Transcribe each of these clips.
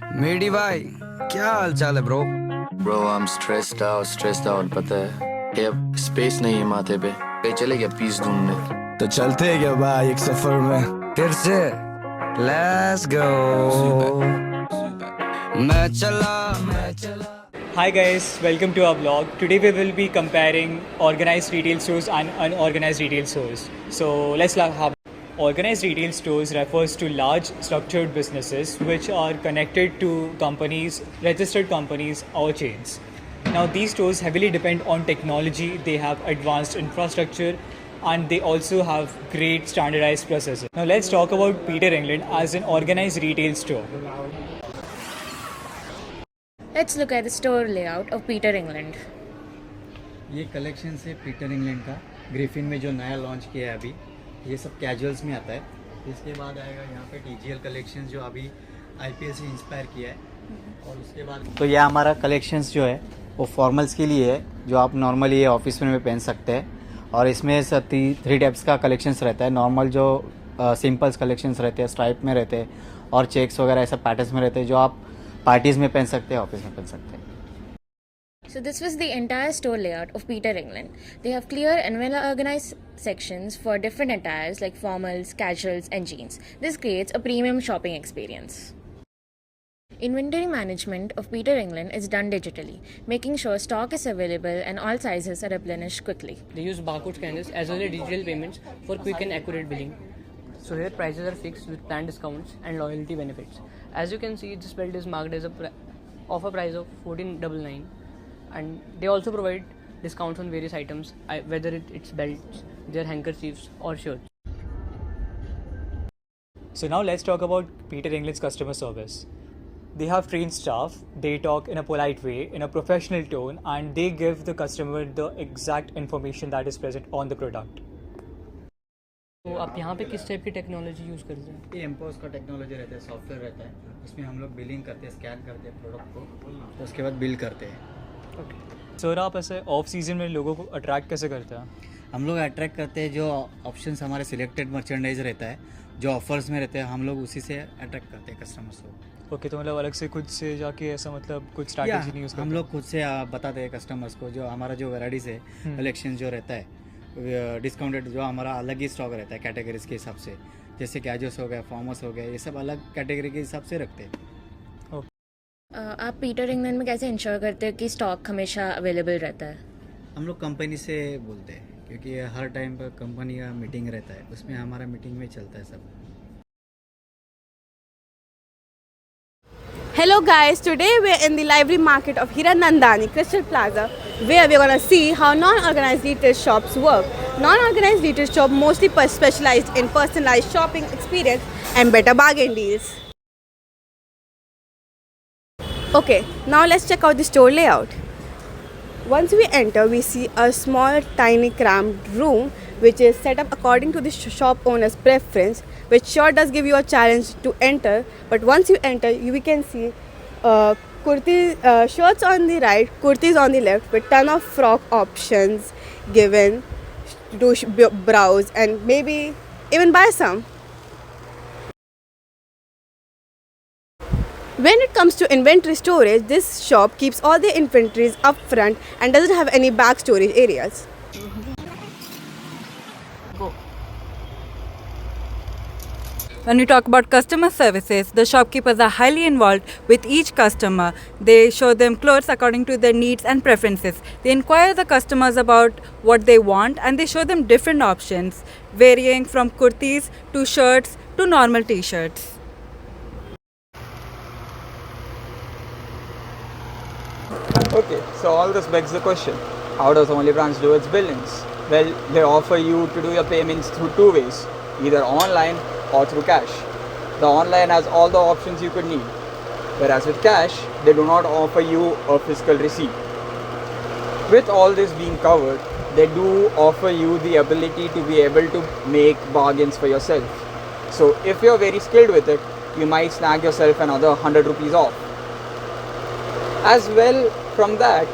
मेडी भाई, क्या हाल चाल है bro? Bro I am stressed out पता है। ये अब स्पेस नहीं है माथे पे चले गया पीस ढूंढने। तो चलते हैं क्या भाई एक सफर में फिर से? Let's go. मैं चला। Hi guys, welcome to our vlog. Today we will be comparing organized retail stores and unorganized retail stores. So have organized retail stores refers to large structured businesses which are connected to companies, registered companies or chains. Now these stores heavily depend on technology, they have advanced infrastructure and they also have great standardized processes. Now let's talk about Peter England as an organized retail store. Let's look at the store layout of Peter England. ये collection है Peter England का Griffin में जो नया launch किया है अभी। ये सब कैजुअल्स में आता है। इसके बाद आएगा यहाँ पे टीजीएल कलेक्शन जो अभी आईपीएल से इंस्पायर किया है। और उसके बाद तो यह हमारा कलेक्शंस जो है वो फॉर्मल्स के लिए है, जो आप नॉर्मली ये ऑफिस में पहन सकते हैं। और इसमें थ्री टाइप्स का कलेक्शंस रहता है। नॉर्मल जो सिंपल्स कलेक्शंस रहते हैं, स्ट्राइप में रहते हैं, और चेक्स वगैरह ऐसा पैटर्न्स में रहते हैं, जो आप पार्टीज़ में पहन सकते हैं, ऑफिस में पहन सकते हैं। So this was the entire store layout of Peter England. They have clear and well organized sections for different attires like formals, casuals and jeans. This creates a premium shopping experience. Inventory management of Peter England is done digitally, making sure stock is available and all sizes are replenished quickly. They use barcode scanners as well as digital payments for quick and accurate billing. So here prices are fixed with planned discounts and loyalty benefits. As you can see, this belt is marked as a offer price of $14.99, and they also provide discounts on various items, whether it's belts, their handkerchiefs or shirts. So now let's talk about Peter England's customer service. They have trained staff, they talk in a polite way, in a professional tone, and they give the customer the exact information that is present on the product. तो आप यहाँ पे किस type की technology use करते हैं? ये एम्पोस का टेक्नोलॉजी रहता है, सॉफ्टवेयर रहता है। उसमें हम लोग बिलिंग करते हैं, स्कैन करते हैं प्रोडक्ट को, तो उसके बाद बिल करते हैं। ओके सर, आप ऐसे ऑफ सीजन में लोगों को अट्रैक्ट कैसे करते हैं? हम लोग अट्रैक्ट करते हैं, जो ऑप्शंस हमारे सिलेक्टेड मर्चेंडाइज रहता है, जो ऑफर्स में रहते हैं, हम लोग उसी से अट्रैक्ट करते हैं कस्टमर्स को। ओके, तो मतलब अलग से खुद से जाके ऐसा मतलब कुछ स्ट्रैटेजी नहीं यूज़ करते? हम लोग खुद से बताते हैं कस्टमर्स को, जो हमारा जो वेराइटीज़ है, कलेक्शन जो रहता है डिस्काउंटेड, जो हमारा अलग ही स्टॉक रहता है कैटेगरीज के हिसाब से, जैसे कैजुअल्स हो गया, फॉर्मल्स हो गया, ये सब अलग कैटेगरी के हिसाब से रखते हैं। आप पीटर इंग्लैंड में कैसे इंश्योर करते हैं कि स्टॉक हमेशा अवेलेबल रहता है? हम लोग कंपनी से बोलते हैं, क्योंकि हर टाइम पर कंपनी का मीटिंग रहता है, उसमें हमारा मीटिंग में चलता है सब। Hello guys, today we're in the library market of Hiranandani Crystal Plaza, where we're going to see how non-organized retail shops work. Non-organized retail shop mostly specialized in personalized shopping experience and better bargain deals. Okay, now let's check out the store layout. Once we enter, we see a small, tiny, cramped room which is set up according to the shop owner's preference, which sure does give you a challenge to enter. But once you enter, we can see shirts on the right, kurtis on the left, with ton of frock options given to browse and maybe even buy some. When it comes to inventory storage, this shop keeps all the inventories up front and doesn't have any back storage areas. When we talk about customer services, the shopkeepers are highly involved with each customer. They show them clothes according to their needs and preferences. They inquire the customers about what they want and they show them different options, varying from kurtis to shirts to normal t-shirts. Okay, so all this begs the question, how does Only Brands do its billings? Well, they offer you to do your payments through two ways, either online or through cash. The online has all the options you could need, whereas with cash, they do not offer you a physical receipt. With all this being covered, they do offer you the ability to be able to make bargains for yourself. So if you're very skilled with it, you might snag yourself another 100 rupees off. As well, from that,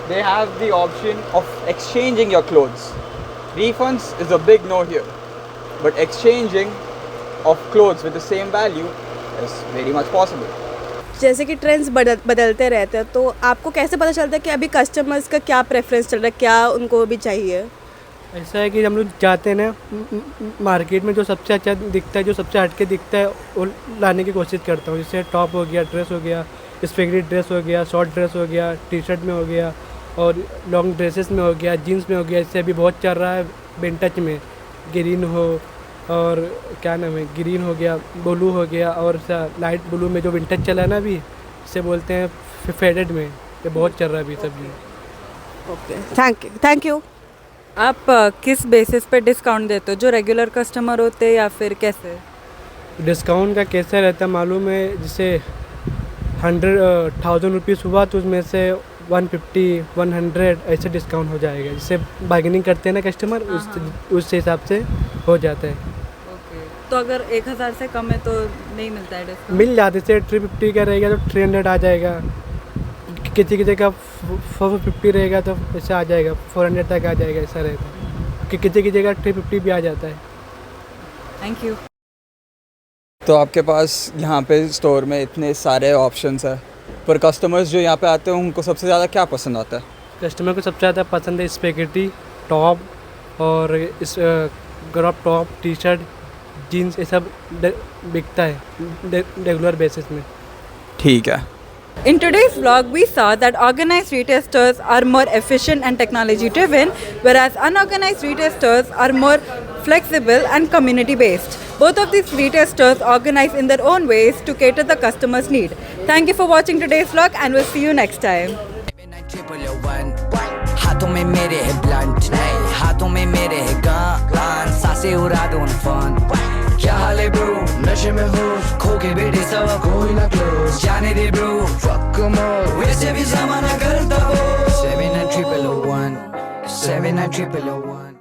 they have the option of exchanging your clothes. Refunds is a big no here, but exchanging of clothes with the same value is very much possible. जैसे कि trends बदलते रहते हैं, तो आपको कैसे पता चलता है कि अभी कस्टमर्स का क्या प्रेफरेंस चल रहा है, क्या उनको भी चाहिए? ऐसा है कि हम लोग जाते हैं ना मार्केट में, जो सबसे अच्छा दिखता है, जो सबसे हटके दिखता है वो लाने की कोशिश करता हूँ। जैसे टॉप हो गया, ड्रेस हो गया, स्पेगेटी ड्रेस हो गया, शॉर्ट ड्रेस हो गया, टी शर्ट में हो गया, और लॉन्ग ड्रेसेस में हो गया, जीन्स में हो गया। इससे अभी बहुत चल रहा है विंटेज में, ग्रीन हो और क्या नाम है, ग्रीन हो गया, ब्लू हो गया, और लाइट ब्लू में जो विंटेज चला है ना अभी, इसे बोलते हैं फेडेड में, ये बहुत चल रहा है अभी सब। Okay, thank you. आप किस बेसिस पे डिस्काउंट देते हो? जो रेगुलर कस्टमर होते हैं या फिर कैसे? डिस्काउंट का कैसे रहता है मालूम है, जैसे 100,000 रुपीज़ हुआ तो उसमें से 150, 100 ऐसे डिस्काउंट हो जाएगा। जैसे बार्गेनिंग करते हैं ना कस्टमर, उस हिसाब से हो जाता है। ओके, तो अगर 1000 से कम है तो नहीं मिलता है डिस्काउंट? मिल जाते, जैसे 350 का रहेगा तो 300 आ जाएगा, किसी का 450 रहेगा तो ऐसा आ जाएगा, 400 तक आ जाएगा, ऐसा रहता है कि किसी का 350 भी आ जाता है। Thank you. तो आपके पास यहाँ पे स्टोर में इतने सारे ऑप्शंस है, पर कस्टमर्स जो यहाँ पे आते हैं उनको सबसे ज़्यादा क्या पसंद आता है? कस्टमर को सबसे ज़्यादा पसंद है स्पेगेटी टॉप और इस crop top, T shirt, jeans, ये सब बिकता है रेगुलर बेसिस में। ठीक है। In today's vlog, we saw that organized retail stores are more efficient and technology driven, whereas unorganized retail stores are more flexible and community based. Both of these retail stores organize in their own ways to cater the customer's need. Thank you for watching today's vlog and we'll see you next time. हाथों में मेरे है blunt, हाथों में मेरे है gun, सांसें उड़ा दूं फन। क्या हाल है ब्रो, नशे में हो, खो के बैठे सब, कोई ना क्लोज, जाने दे ब्रो, फक मोर, वैसे भी जमाना करता वो। 79 111, 79 111।